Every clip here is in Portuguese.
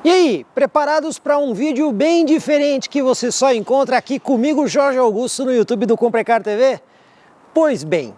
E aí, preparados para um vídeo bem diferente que você só encontra aqui comigo, Jorge Augusto, no YouTube do Comprecar TV? Pois bem,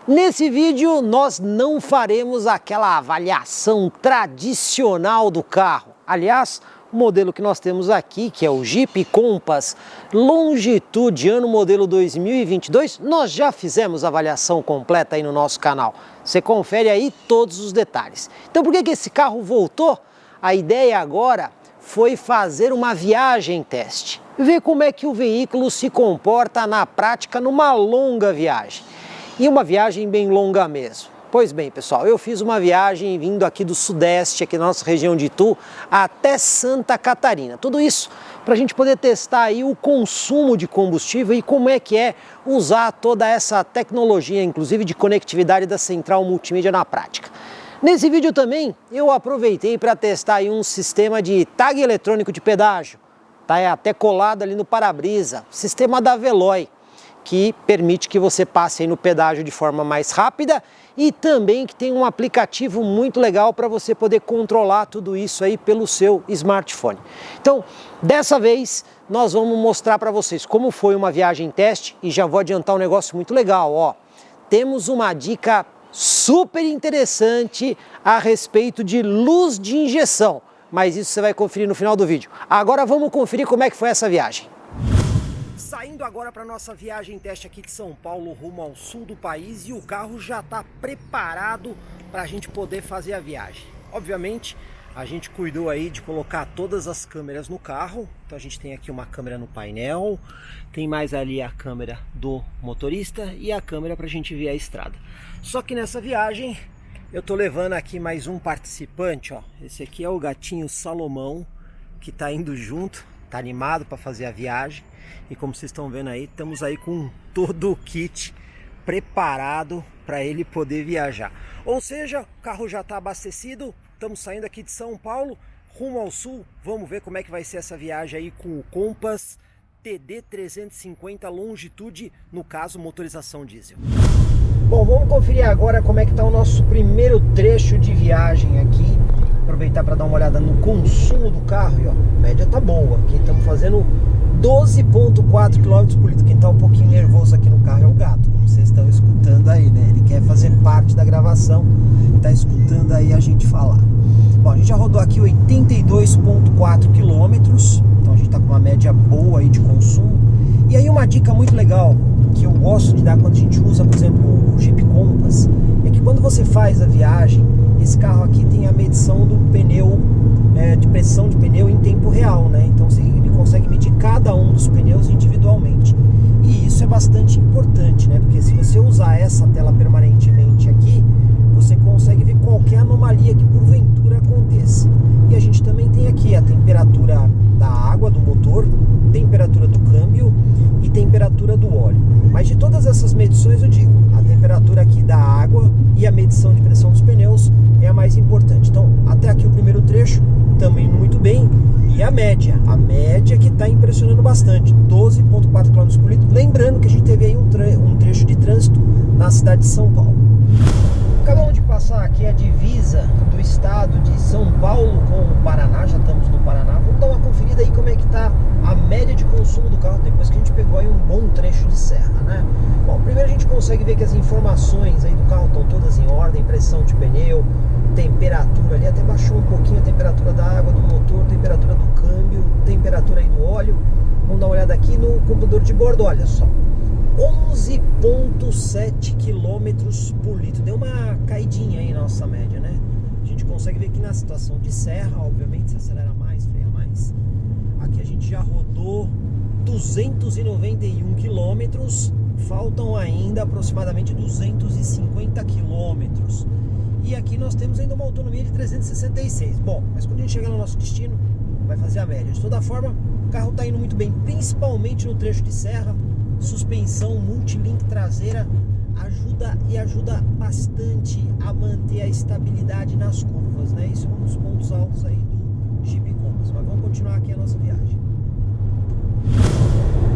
nesse vídeo nós não faremos aquela avaliação tradicional do carro. Aliás, o modelo que nós temos aqui, que é o Jeep Compass Longitude, ano modelo 2022, nós já fizemos a avaliação completa aí no nosso canal. Você confere aí todos os detalhes. Então por que esse carro voltou? A ideia agora foi fazer uma viagem teste, ver como é que o veículo se comporta na prática numa longa viagem. E uma viagem bem longa mesmo. Pois bem, pessoal, eu fiz uma viagem vindo aqui do Sudeste, aqui na nossa região de Itu, até Santa Catarina. Tudo isso para a gente poder testar aí o consumo de combustível e como é que é usar toda essa tecnologia, inclusive de conectividade da central multimídia na prática. Nesse vídeo também eu aproveitei para testar aí um sistema de tag eletrônico de pedágio, tá até colado ali no para-brisa, sistema da Veloy, que permite que você passe aí no pedágio de forma mais rápida e também que tem um aplicativo muito legal para você poder controlar tudo isso aí pelo seu smartphone. Então, dessa vez nós vamos mostrar para vocês como foi uma viagem teste e já vou adiantar um negócio muito legal, ó. Temos uma dica super interessante a respeito de luz de injeção, mas isso você vai conferir no final do vídeo. Agora vamos conferir como é que foi essa viagem. Saindo agora para nossa viagem teste aqui de São Paulo rumo ao sul do país e o carro já está preparado para a gente poder fazer a viagem. Obviamente a gente cuidou aí de colocar todas as câmeras no carro, então a gente tem aqui uma câmera no painel, tem mais ali a câmera do motorista e a câmera para a gente ver a estrada. Só que nessa viagem eu tô levando aqui mais um participante, ó. Esse aqui é o gatinho Salomão, que está indo junto, tá animado para fazer a viagem. E como vocês estão vendo aí, estamos aí com todo o kit preparado para ele poder viajar. Ou seja, o carro já está abastecido, estamos saindo aqui de São Paulo, rumo ao sul. Vamos ver como é que vai ser essa viagem aí com o Compass TD 350 Longitude, no caso motorização diesel. Bom, vamos conferir agora como é que está o nosso primeiro trecho de viagem aqui. Aproveitar para dar uma olhada no consumo do carro e ó, a média tá boa. Aqui estamos fazendo 12,4 km por litro. Quem está um pouquinho nervoso aqui no carro é o gato, como vocês estão escutando aí, né? Ele quer fazer parte da gravação, tá escutando aí a gente falar. Bom, a gente já rodou aqui 82,4 km, então a gente tá com uma média boa aí de consumo. E aí uma dica muito legal que eu gosto de dar quando a gente usa, por exemplo, o Jeep Compass, é que quando você faz a viagem, esse carro aqui tem a medição do pneu, de pressão de pneu em tempo real, né? Então ele consegue medir cada um dos pneus individualmente. E isso é bastante importante, né? Porque se você usar essa tela permanentemente aqui, você consegue ver qualquer anomalia que porventura aconteça. E a gente também tem aqui a temperatura da água do motor, temperatura do câmbio e temperatura do óleo. Mas de todas essas medições eu digo, a temperatura aqui da água e a medição de pressão dos pneus é a mais importante. Então até aqui o primeiro trecho, também muito bem. E a média que está impressionando bastante, 12,4 km por litro. Lembrando que a gente teve aí um trecho de trânsito na cidade de São Paulo. Acabamos de passar aqui a divisa do estado de São Paulo com o Paraná, já estamos no Paraná. Vamos dar uma conferida aí como é que está a média de consumo do carro depois que a gente pegou aí um bom trecho de serra, né? Bom, primeiro a gente consegue ver que as informações aí do carro estão todas em ordem, pressão de pneu, temperatura ali, até baixou um pouquinho a temperatura da água, do motor, temperatura do câmbio, temperatura aí do óleo. Vamos dar uma olhada aqui no computador de bordo, olha só. 11,7 km por litro, deu uma caidinha aí na nossa média, né? A gente consegue ver que na situação de serra, obviamente, se acelera mais, freia mais. Aqui a gente já rodou 291 km, faltam ainda aproximadamente 250 km. E aqui nós temos ainda uma autonomia de 366. Bom, mas quando a gente chegar no nosso destino, vai fazer a média. De toda forma, o carro está indo muito bem, principalmente no trecho de serra. Suspensão multilink traseira ajuda bastante a manter a estabilidade nas curvas, né? Isso é um dos pontos altos aí do Jeep Compass. Mas vamos continuar aqui a nossa viagem.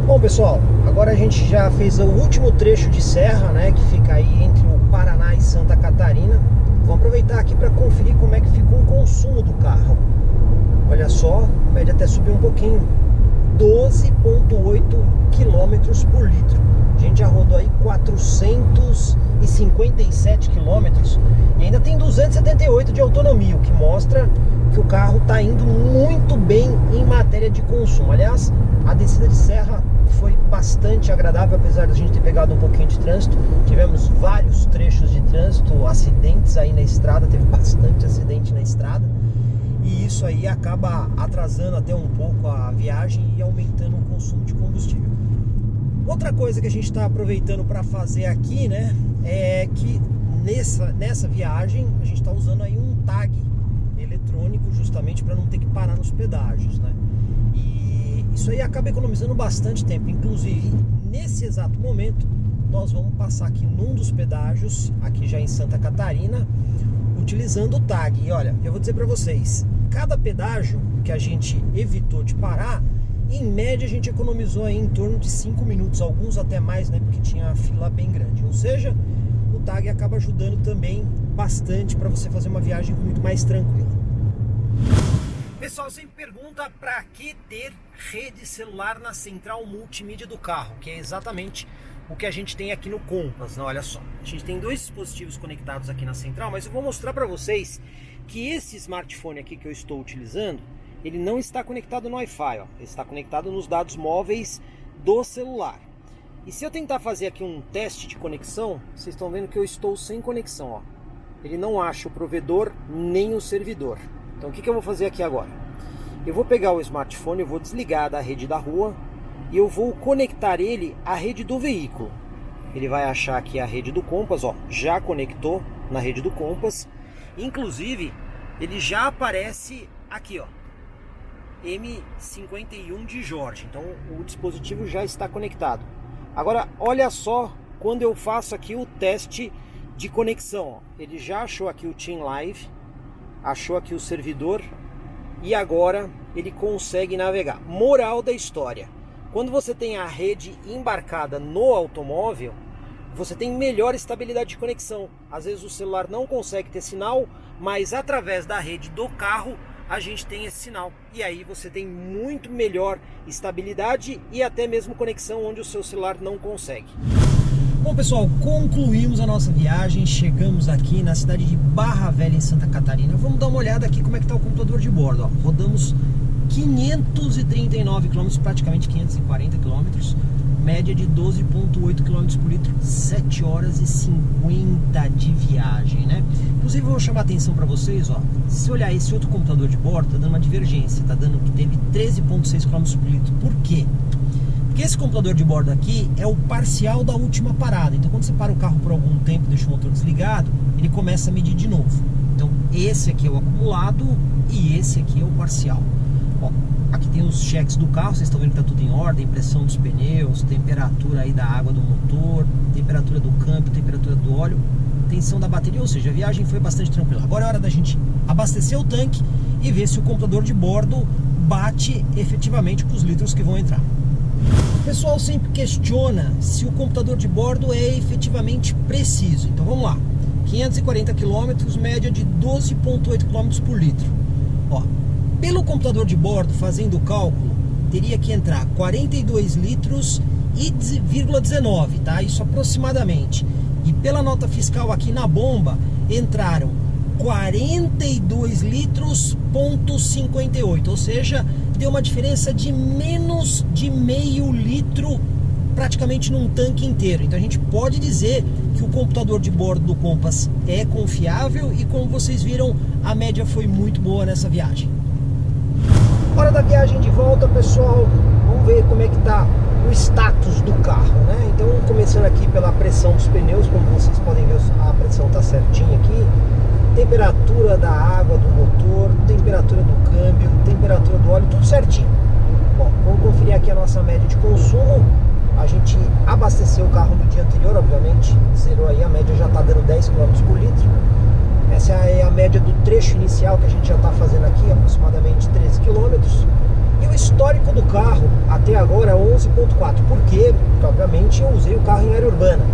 Bom, pessoal, agora a gente já fez o último trecho de serra, né? Que fica aí entre o Paraná e Santa Catarina. Vamos aproveitar aqui para conferir como é que ficou o consumo do carro. Olha só, a média até subiu um pouquinho, 12,8 km por litro. A gente já rodou aí 457 quilômetros e ainda tem 278 de autonomia, o que mostra que o carro está indo muito bem em matéria de consumo. Aliás, a descida de serra foi bastante agradável, apesar de a gente ter pegado um pouquinho de trânsito. Tivemos vários trechos de trânsito, acidentes aí na estrada, teve bastante acidente na estrada. E isso aí acaba atrasando até um pouco a viagem e aumentando o consumo de combustível. Outra coisa que a gente está aproveitando para fazer aqui, né, é que nessa viagem a gente está usando aí um tag eletrônico justamente para não ter que parar nos pedágios, né? E isso aí acaba economizando bastante tempo. Inclusive, nesse exato momento, nós vamos passar aqui num dos pedágios, aqui já em Santa Catarina, utilizando o tag. E olha, eu vou dizer para vocês, cada pedágio que a gente evitou de parar, em média a gente economizou aí em torno de 5 minutos, alguns até mais, né, porque tinha a fila bem grande. Ou seja, o tag acaba ajudando também bastante para você fazer uma viagem muito mais tranquila. Pessoal sempre pergunta para que ter rede celular na central multimídia do carro, que é exatamente o que a gente tem aqui no Compass, né? Olha só, a gente tem dois dispositivos conectados aqui na central, mas eu vou mostrar para vocês que esse smartphone aqui que eu estou utilizando, ele não está conectado no Wi-Fi, ó. Ele está conectado nos dados móveis do celular. E se eu tentar fazer aqui um teste de conexão, vocês estão vendo que eu estou sem conexão, ó. Ele não acha o provedor nem o servidor. Então o que eu vou fazer aqui agora? Eu vou pegar o smartphone, eu vou desligar da rede da rua e eu vou conectar ele à rede do veículo. Ele vai achar aqui a rede do Compass, ó, já conectou na rede do Compass. Inclusive, ele já aparece aqui, ó, M51 de Jorge. Então o dispositivo já está conectado. Agora, olha só quando eu faço aqui o teste de conexão, ó. Ele já achou aqui o Team Live, achou aqui o servidor e agora ele consegue navegar. Moral da história: quando você tem a rede embarcada no automóvel, você tem melhor estabilidade de conexão. Às vezes o celular não consegue ter sinal, mas através da rede do carro a gente tem esse sinal. E aí você tem muito melhor estabilidade e até mesmo conexão onde o seu celular não consegue. Bom, pessoal, concluímos a nossa viagem, chegamos aqui na cidade de Barra Velha, em Santa Catarina. Vamos dar uma olhada aqui como é que está o computador de bordo, ó. Rodamos 539 km, praticamente 540 km, média de 12,8 km por litro, 7 horas e 50 de viagem, né? Inclusive eu vou chamar a atenção para vocês, ó, se olhar esse outro computador de bordo, tá dando uma divergência, tá dando que teve 13,6 km por litro. Por quê? Porque esse computador de bordo aqui é o parcial da última parada. Então quando você para o carro por algum tempo, deixa o motor desligado, ele começa a medir de novo. Então esse aqui é o acumulado e esse aqui é o parcial. Ó, aqui tem os cheques do carro, vocês estão vendo que está tudo em ordem, pressão dos pneus, temperatura aí da água do motor, temperatura do câmbio, temperatura do óleo, tensão da bateria, ou seja, a viagem foi bastante tranquila. Agora é hora da gente abastecer o tanque e ver se o computador de bordo bate efetivamente com os litros que vão entrar. O pessoal sempre questiona se o computador de bordo é efetivamente preciso. Então vamos lá, 540 km, média de 12,8 km por litro. Ó, pelo computador de bordo, fazendo o cálculo, teria que entrar 42 litros e 19, tá? Isso aproximadamente. E pela nota fiscal aqui na bomba, entraram 42 litros,58, 58, ou seja, deu uma diferença de menos de meio litro praticamente num tanque inteiro. Então a gente pode dizer que o computador de bordo do Compass é confiável e, como vocês viram, a média foi muito boa nessa viagem. Hora da viagem de volta, pessoal. Vamos ver como é que tá o status do carro, né? Então, começando aqui pela pressão dos pneus, como vocês podem ver, a pressão tá certinha aqui. Temperatura da água do motor, temperatura do câmbio, temperatura do óleo, tudo certinho. Bom, vamos conferir aqui a nossa média de consumo. A gente abasteceu o carro no dia anterior, obviamente, zerou aí, a média já está dando 10 km por litro. Essa é a média do trecho inicial que a gente já está fazendo aqui, aproximadamente 13 km. E o histórico do carro até agora é 11,4. Por quê? Porque, obviamente, eu usei o carro em área urbana.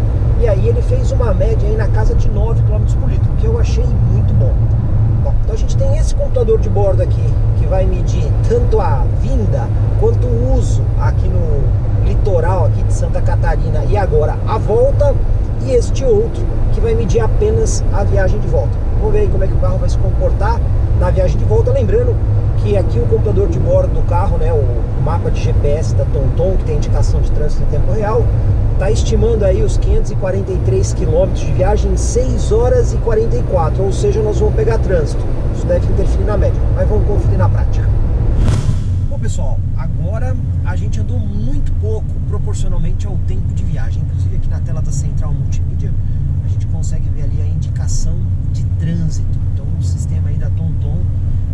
E aí ele fez uma média aí na casa de 9 km por litro, que eu achei muito bom. Bom, Então a gente tem esse computador de bordo aqui, que vai medir tanto a vinda quanto o uso aqui no litoral aqui de Santa Catarina e agora a volta, e este outro que vai medir apenas a viagem de volta. Vamos ver aí como é que o carro vai se comportar na viagem de volta, lembrando que aqui o computador de bordo do carro, né, o mapa de GPS da TomTom, que tem indicação de trânsito em tempo real, está estimando aí os 543 km de viagem em 6 horas e 44, ou seja, nós vamos pegar trânsito. Isso deve interferir na média, mas vamos conferir na prática. Bom, pessoal, agora a gente andou muito pouco proporcionalmente ao tempo de viagem. Inclusive aqui na tela da central multimídia a gente consegue ver ali a indicação de trânsito. Então o sistema aí da TomTom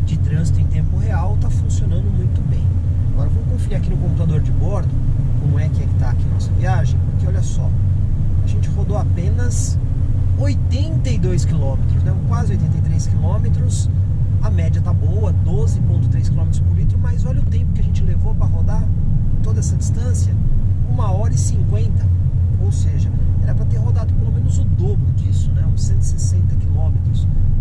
de trânsito em tempo real está funcionando muito bem. Agora vamos conferir aqui no computador de bordo como é que está aqui a nossa viagem, porque olha só, a gente rodou apenas 82 km, né? Quase 83 km, a média tá boa, 12,3 km por litro, mas olha o tempo que a gente levou para rodar toda essa distância, 1 hora e 50, ou seja, era para ter rodado pelo menos o dobro disso, né? Uns 160 km,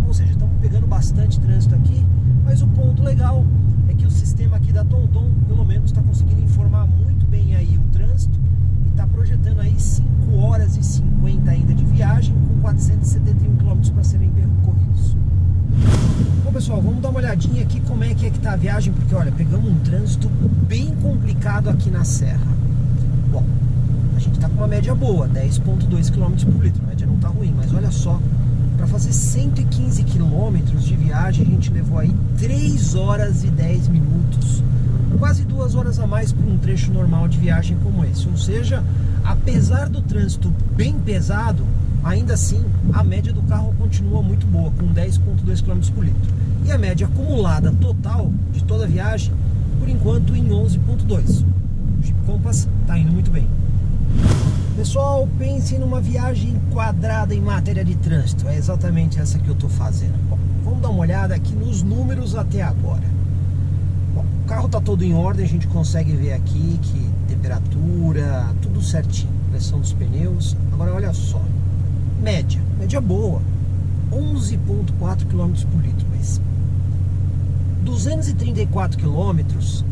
ou seja, estamos pegando bastante trânsito aqui, mas o ponto legal é que o sistema aqui da TomTom, pelo menos, está conseguindo informar muito bem aí o trânsito e está projetando aí 5 horas e 50 ainda de viagem, com 471 km para serem percorridos. Bom, pessoal, vamos dar uma olhadinha aqui como é que está a viagem, porque olha, pegamos um trânsito bem complicado aqui na serra. Bom, a gente está com uma média boa, 10,2 km por litro, a média não está ruim, mas olha só, para fazer 115 km de viagem a gente levou aí 3 horas e 10 minutos, quase 2 horas a mais para um trecho normal de viagem como esse. Ou seja, apesar do trânsito bem pesado, ainda assim a média do carro continua muito boa, com 10,2 km por litro. E a média acumulada total de toda a viagem, por enquanto, em 11,2. O Jeep Compass está indo muito bem. Pessoal, pense numa viagem quadrada em matéria de trânsito. É exatamente essa que eu estou fazendo. Bom, vamos dar uma olhada aqui nos números até agora. Bom, o carro está todo em ordem, a gente consegue ver aqui que temperatura, tudo certinho, pressão dos pneus. Agora olha só, média boa, 11,4 km por litro, mas 234 km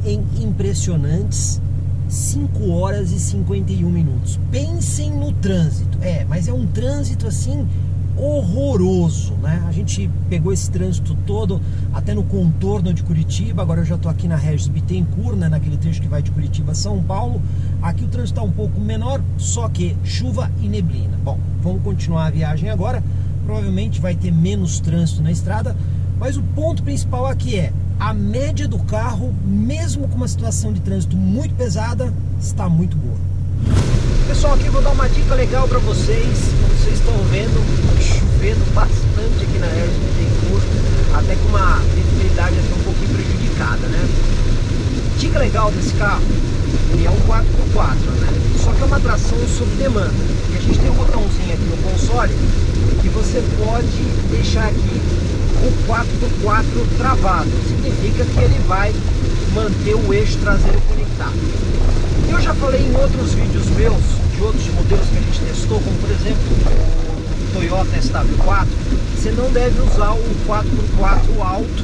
em impressionantes 5 horas e 51 minutos. Pensem no trânsito. Mas é um trânsito assim horroroso, né? A gente pegou esse trânsito todo até no contorno de Curitiba. Agora eu já estou aqui na Regis Bittencourt, né? Naquele trecho que vai de Curitiba a São Paulo. Aqui o trânsito está um pouco menor, só que chuva e neblina. Bom, vamos continuar a viagem agora. Provavelmente vai ter menos trânsito na estrada, mas o ponto principal aqui é a média do carro, mesmo com uma situação de trânsito muito pesada, está muito boa. Pessoal, aqui eu vou dar uma dica legal para vocês. Como vocês estão vendo, chovendo bastante aqui na Regis Bittencourt, até com uma visibilidade até um pouquinho prejudicada, né? Dica legal desse carro, ele é um 4x4, né? Só que é uma tração sob demanda. E a gente tem um botãozinho aqui no console que você pode deixar aqui o 4x4 travado. Significa que ele vai manter o eixo traseiro conectado. Eu já falei em outros vídeos meus de outros modelos que a gente testou, como por exemplo o Toyota SW4, você não deve usar o 4x4 alto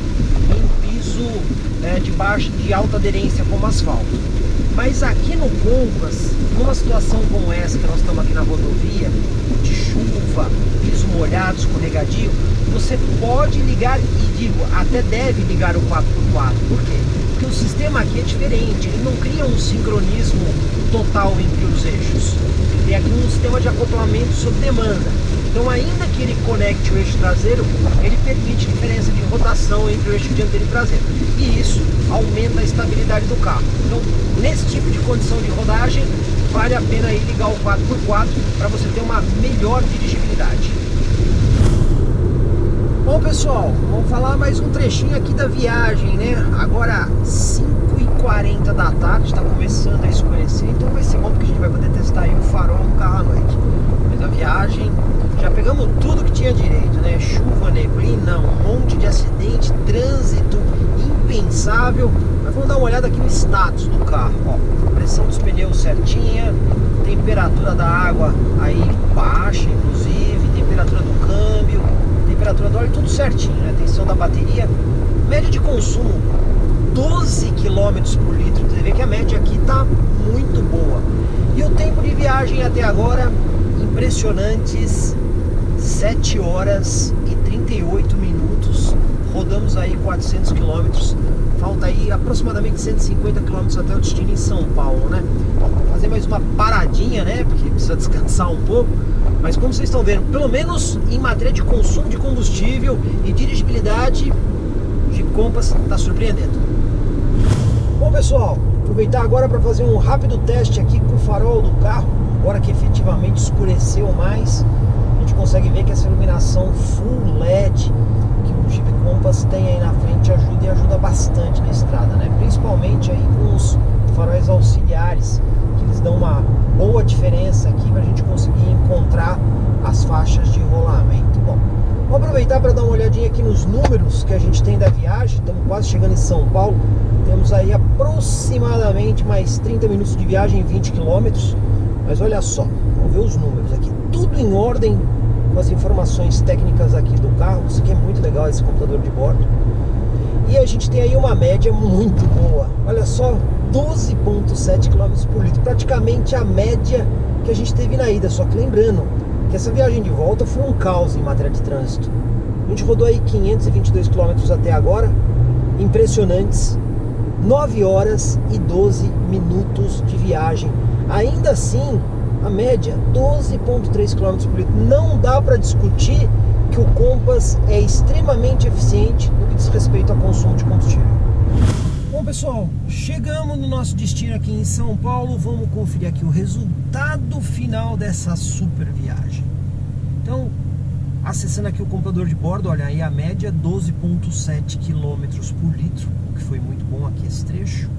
em piso de alta aderência como asfalto. Mas aqui no Compass, numa situação como essa que nós estamos aqui na rodovia, de chuva, piso molhado, escorregadio, você pode ligar, e digo, até deve ligar o 4x4. Por quê? Porque o sistema aqui é diferente, ele não cria um sincronismo total entre os eixos. Ele tem aqui um sistema de acoplamento sob demanda. Então, ainda que ele conecte o eixo traseiro, ele permite diferença de rotação entre o eixo dianteiro e traseiro. E isso aumenta a estabilidade do carro. Então, nesse tipo de condição de rodagem, vale a pena aí ligar o 4x4 para você ter uma melhor dirigibilidade. Bom, pessoal, vamos falar mais um trechinho aqui da viagem, né? Agora 5h40 da tarde, está começando a escurecer, então vai ser bom porque a gente vai poder testar aí o farol do carro à noite. Mas a viagem, já pegamos tudo que tinha direito, né? Chuva, neblina, um monte de acidente, trânsito impensável. Mas vamos dar uma olhada aqui no status do carro, ó. Pressão dos pneus certinha, temperatura da água aí baixa, inclusive, temperatura do câmbio, temperatura do óleo, tudo certinho, né? Tensão da bateria, média de consumo 12 km por litro. Você vê que a média aqui tá muito boa. E o tempo de viagem até agora, impressionantes 7 horas e 38 minutos. Rodamos aí 400 km. Falta aí aproximadamente 150 km até o destino em São Paulo, né? Vou fazer mais uma paradinha, né? Porque precisa descansar um pouco. Mas como vocês estão vendo, pelo menos em matéria de consumo de combustível e dirigibilidade, o Jeep Compass está surpreendendo. Bom, pessoal, aproveitar agora para fazer um rápido teste aqui com o farol do carro. Agora que efetivamente escureceu mais, a gente consegue ver que essa iluminação full LED que o Jeep Compass tem aí na frente ajuda, e ajuda bastante na estrada, né? Principalmente aí com os faróis auxiliares, que eles dão uma boa diferença aqui para a gente conseguir encontrar as faixas de rolamento. Bom, vou aproveitar para dar uma olhadinha aqui nos números que a gente tem da viagem. Estamos quase chegando em São Paulo. Temos aí aproximadamente mais 30 minutos de viagem, 20 km. Mas olha só, vamos ver os números aqui. Tudo em ordem com as informações técnicas aqui do carro. Isso aqui é muito legal, esse computador de bordo. E a gente tem aí uma média muito boa. Olha só, 12,7 km por litro. Praticamente a média que a gente teve na ida. Só que lembrando que essa viagem de volta foi um caos em matéria de trânsito. A gente rodou aí 522 km até agora. Impressionantes. 9 horas e 12 minutos de viagem. Ainda assim, a média 12,3 km por litro. Não dá para discutir que o Compass é extremamente eficiente no que diz respeito ao consumo de combustível. Bom, pessoal, chegamos no nosso destino aqui em São Paulo. Vamos conferir aqui o resultado final dessa super viagem. Então, acessando aqui o computador de bordo, olha aí a média 12,7 km por litro, o que foi muito bom aqui esse trecho.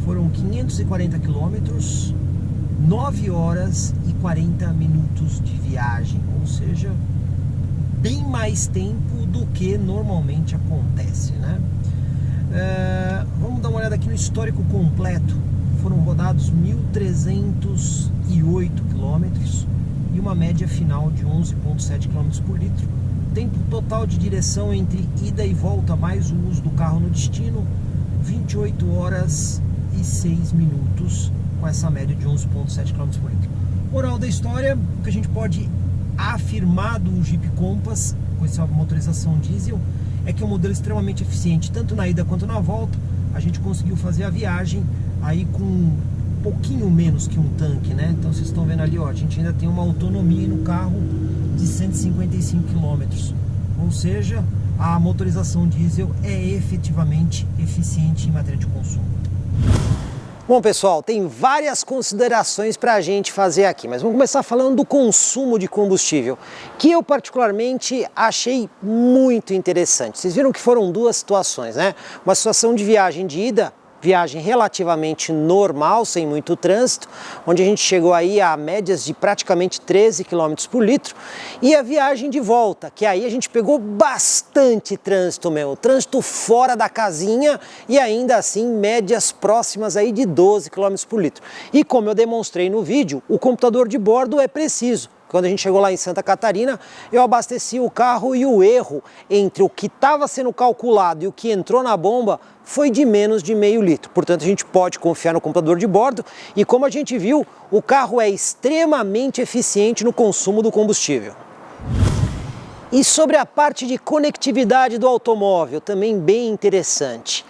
Foram 540 km, 9 horas e 40 minutos de viagem, ou seja, bem mais tempo do que normalmente acontece, né? Vamos dar uma olhada aqui no histórico completo. Foram rodados 1.308 km e uma média final de 11,7 km por litro. Tempo total de direção entre ida e volta mais o uso do carro no destino, 28 horas e 6 minutos, com essa média de 11,7 km por litro. Moral da história, o que a gente pode afirmar do Jeep Compass com essa motorização diesel é que é um modelo extremamente eficiente, tanto na ida quanto na volta. A gente conseguiu fazer a viagem aí com um pouquinho menos que um tanque, né? Então vocês estão vendo ali, ó, a gente ainda tem uma autonomia no carro de 155 km, ou seja, a motorização diesel é efetivamente eficiente em matéria de consumo. Bom, pessoal, tem várias considerações para a gente fazer aqui, mas vamos começar falando do consumo de combustível, que eu particularmente achei muito interessante. Vocês viram que foram duas situações, né? Uma situação de viagem de ida, viagem relativamente normal, sem muito trânsito, onde a gente chegou aí a médias de praticamente 13 km por litro, e a viagem de volta, que aí a gente pegou bastante trânsito mesmo, trânsito fora da casinha, e ainda assim médias próximas aí de 12 km por litro. E como eu demonstrei no vídeo, o computador de bordo é preciso. Quando a gente chegou lá em Santa Catarina, eu abasteci o carro e o erro entre o que estava sendo calculado e o que entrou na bomba foi de menos de meio litro. Portanto, a gente pode confiar no computador de bordo e, como a gente viu, o carro é extremamente eficiente no consumo do combustível. E sobre a parte de conectividade do automóvel, também bem interessante.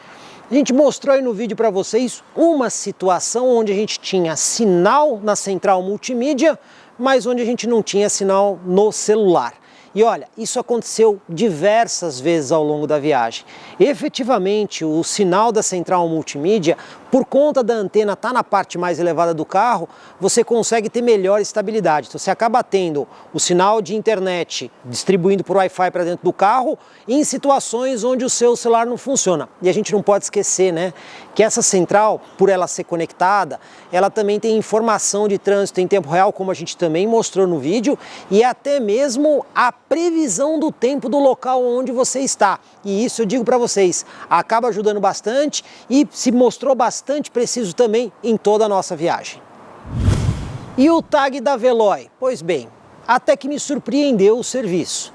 A gente mostrou aí no vídeo para vocês uma situação onde a gente tinha sinal na central multimídia, mas onde a gente não tinha sinal no celular. E olha, isso aconteceu diversas vezes ao longo da viagem. Efetivamente, o sinal da central multimídia, por conta da antena estar na parte mais elevada do carro, você consegue ter melhor estabilidade. Então você acaba tendo o sinal de internet distribuindo por Wi-Fi para dentro do carro em situações onde o seu celular não funciona. E a gente não pode esquecer, né, que essa central, por ela ser conectada, ela também tem informação de trânsito em tempo real, como a gente também mostrou no vídeo, e até mesmo a previsão do tempo do local onde você está. E isso eu digo para vocês, acaba ajudando bastante e se mostrou bastante preciso também em toda a nossa viagem. E o tag da Veloy? Pois bem, até que me surpreendeu o serviço.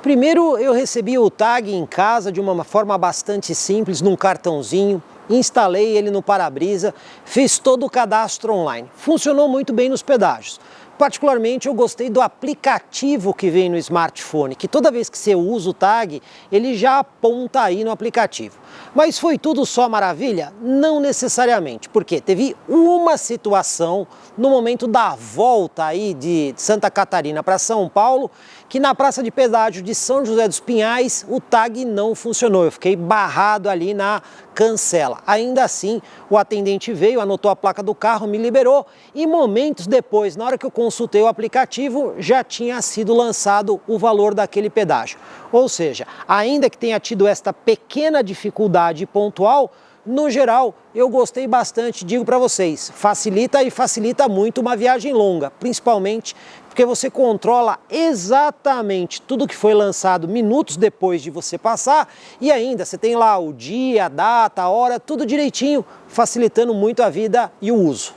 Primeiro, eu recebi o tag em casa de uma forma bastante simples, num cartãozinho, instalei ele no para-brisa, fiz todo o cadastro online. Funcionou muito bem nos pedágios. Particularmente, eu gostei do aplicativo que vem no smartphone, que toda vez que você usa o tag, ele já aponta aí no aplicativo. Mas foi tudo só maravilha? Não necessariamente, porque teve uma situação no momento da volta aí de Santa Catarina para São Paulo, que na praça de pedágio de São José dos Pinhais o tag não funcionou. Eu fiquei barrado ali na cancela. Ainda assim, o atendente veio, anotou a placa do carro, me liberou e momentos depois, na hora que eu consultei o aplicativo, já tinha sido lançado o valor daquele pedágio. Ou seja, ainda que tenha tido esta pequena dificuldade pontual, no geral, eu gostei bastante, digo para vocês, facilita e facilita muito uma viagem longa, principalmente porque você controla exatamente tudo que foi lançado minutos depois de você passar e ainda você tem lá o dia, a data, a hora, tudo direitinho, facilitando muito a vida e o uso.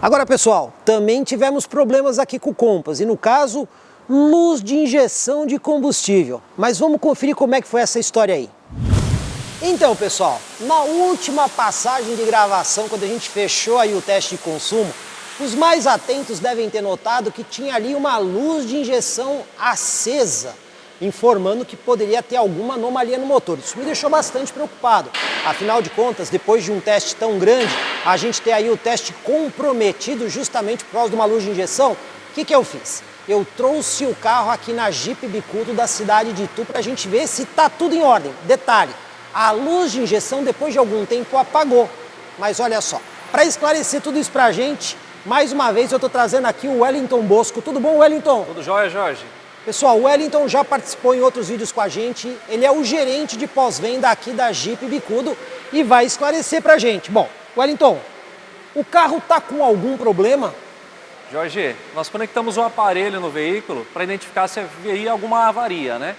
Agora, pessoal, também tivemos problemas aqui com o Compass e no caso, luz de injeção de combustível. Mas vamos conferir como é que foi essa história aí. Então, pessoal, na última passagem de gravação, quando a gente fechou aí o teste de consumo, os mais atentos devem ter notado que tinha ali uma luz de injeção acesa, informando que poderia ter alguma anomalia no motor. Isso me deixou bastante preocupado. Afinal de contas, depois de um teste tão grande, a gente ter aí o teste comprometido justamente por causa de uma luz de injeção, o que eu fiz? Eu trouxe o carro aqui na Jeep Bicudo da cidade de Itu para a gente ver se tá tudo em ordem. Detalhe, a luz de injeção depois de algum tempo apagou. Mas olha só, para esclarecer tudo isso para a gente, mais uma vez eu estou trazendo aqui o Wellington Bosco. Tudo bom, Wellington? Tudo jóia, Jorge. Pessoal, o Wellington já participou em outros vídeos com a gente. Ele é o gerente de pós-venda aqui da Jeep Bicudo e vai esclarecer para a gente. Bom, Wellington, o carro tá com algum problema? Jorge, nós conectamos um aparelho no veículo para identificar se havia alguma avaria, né?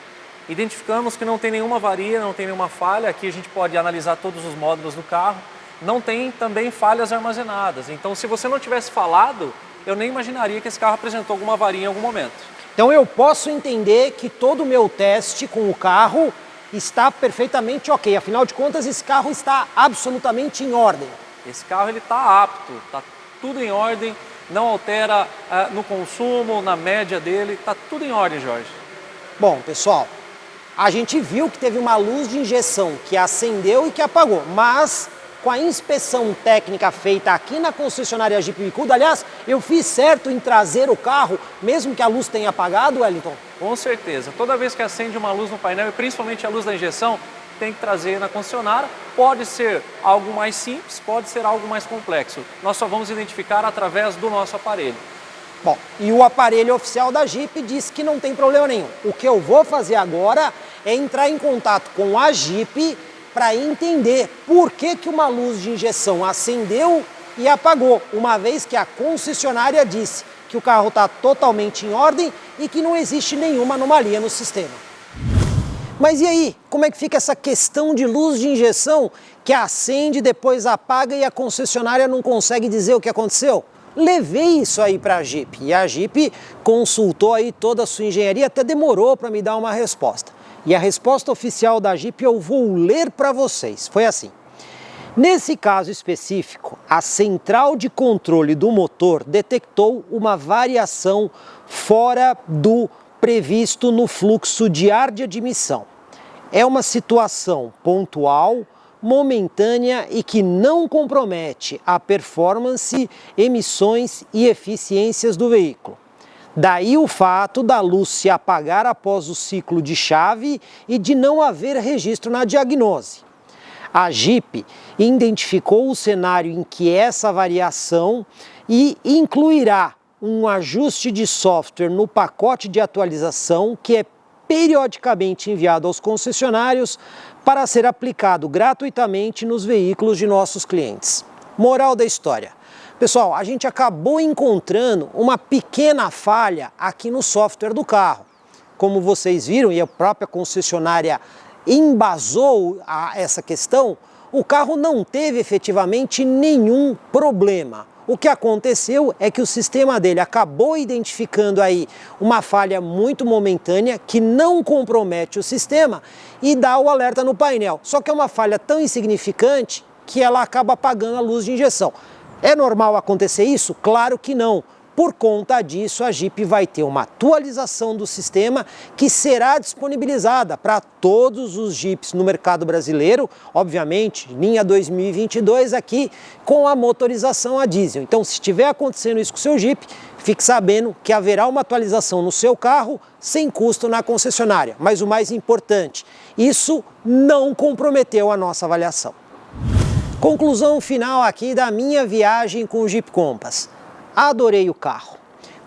Identificamos que não tem nenhuma avaria, não tem nenhuma falha. Aqui a gente pode analisar todos os módulos do carro. Não tem também falhas armazenadas. Então, se você não tivesse falado, eu nem imaginaria que esse carro apresentou alguma avaria em algum momento. Então eu posso entender que todo o meu teste com o carro está perfeitamente ok. Afinal de contas, esse carro está absolutamente em ordem. Esse carro está apto, está tudo em ordem, não altera no consumo, na média dele, está tudo em ordem, Jorge. Bom, pessoal, a gente viu que teve uma luz de injeção que acendeu e que apagou, mas com a inspeção técnica feita aqui na concessionária Jeep Bicudo, aliás, eu fiz certo em trazer o carro, mesmo que a luz tenha apagado, Wellington? Com certeza. Toda vez que acende uma luz no painel, e principalmente a luz da injeção, tem que trazer na concessionária. Pode ser algo mais simples, pode ser algo mais complexo. Nós só vamos identificar através do nosso aparelho. Bom, e o aparelho oficial da Jeep diz que não tem problema nenhum. O que eu vou fazer agora é entrar em contato com a Jeep para entender por que uma luz de injeção acendeu e apagou, uma vez que a concessionária disse que o carro está totalmente em ordem e que não existe nenhuma anomalia no sistema. Mas e aí, como é que fica essa questão de luz de injeção que acende, depois apaga e a concessionária não consegue dizer o que aconteceu? Levei isso aí para a Jeep e a Jeep consultou aí toda a sua engenharia, até demorou para me dar uma resposta. E a resposta oficial da Jeep eu vou ler para vocês. Foi assim: nesse caso específico, a central de controle do motor detectou uma variação fora do previsto no fluxo de ar de admissão. É uma situação pontual, momentânea e que não compromete a performance, emissões e eficiências do veículo. Daí o fato da luz se apagar após o ciclo de chave e de não haver registro na diagnose. A Jeep identificou o cenário em que essa variação e incluirá um ajuste de software no pacote de atualização que é periodicamente enviado aos concessionários para ser aplicado gratuitamente nos veículos de nossos clientes. Moral da história: pessoal, a gente acabou encontrando uma pequena falha aqui no software do carro. Como vocês viram, e a própria concessionária embasou essa questão, o carro não teve efetivamente nenhum problema. O que aconteceu é que o sistema dele acabou identificando aí uma falha muito momentânea que não compromete o sistema e dá o alerta no painel. Só que é uma falha tão insignificante que ela acaba apagando a luz de injeção. É normal acontecer isso? Claro que não. Por conta disso, a Jeep vai ter uma atualização do sistema que será disponibilizada para todos os Jeeps no mercado brasileiro, obviamente, linha 2022 aqui com a motorização a diesel. Então, se estiver acontecendo isso com o seu Jeep, fique sabendo que haverá uma atualização no seu carro sem custo na concessionária. Mas o mais importante, isso não comprometeu a nossa avaliação. Conclusão final aqui da minha viagem com o Jeep Compass. Adorei o carro.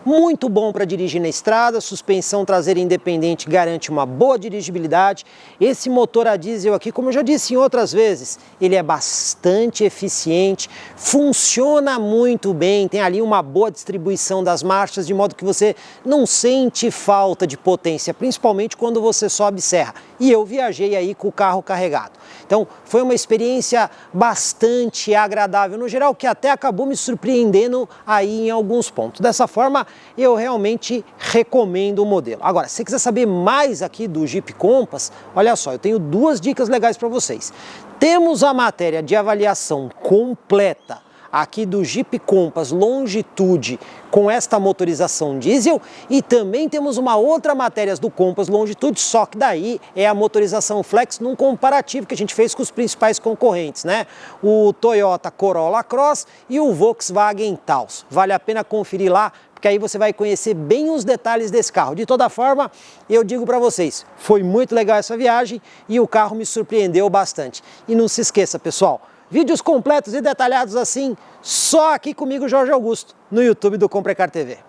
Muito bom para dirigir na estrada, suspensão traseira independente garante uma boa dirigibilidade. Esse motor a diesel aqui, como eu já disse em outras vezes, ele é bastante eficiente, funciona muito bem, tem ali uma boa distribuição das marchas, de modo que você não sente falta de potência, principalmente quando você sobe serra. E eu viajei aí com o carro carregado. Então, foi uma experiência bastante agradável no geral, que até acabou me surpreendendo aí em alguns pontos. Dessa forma, eu realmente recomendo o modelo. Agora, se você quiser saber mais aqui do Jeep Compass, olha só, eu tenho duas dicas legais para vocês. Temos a matéria de avaliação completa aqui do Jeep Compass Longitude com esta motorização diesel e também temos uma outra matéria do Compass Longitude, só que daí é a motorização flex num comparativo que a gente fez com os principais concorrentes, né? O Toyota Corolla Cross e o Volkswagen Taos. Vale a pena conferir lá, porque aí você vai conhecer bem os detalhes desse carro. De toda forma, eu digo para vocês, foi muito legal essa viagem e o carro me surpreendeu bastante. E não se esqueça, pessoal, vídeos completos e detalhados assim, só aqui comigo, Jorge Augusto, no YouTube do Comprecar TV.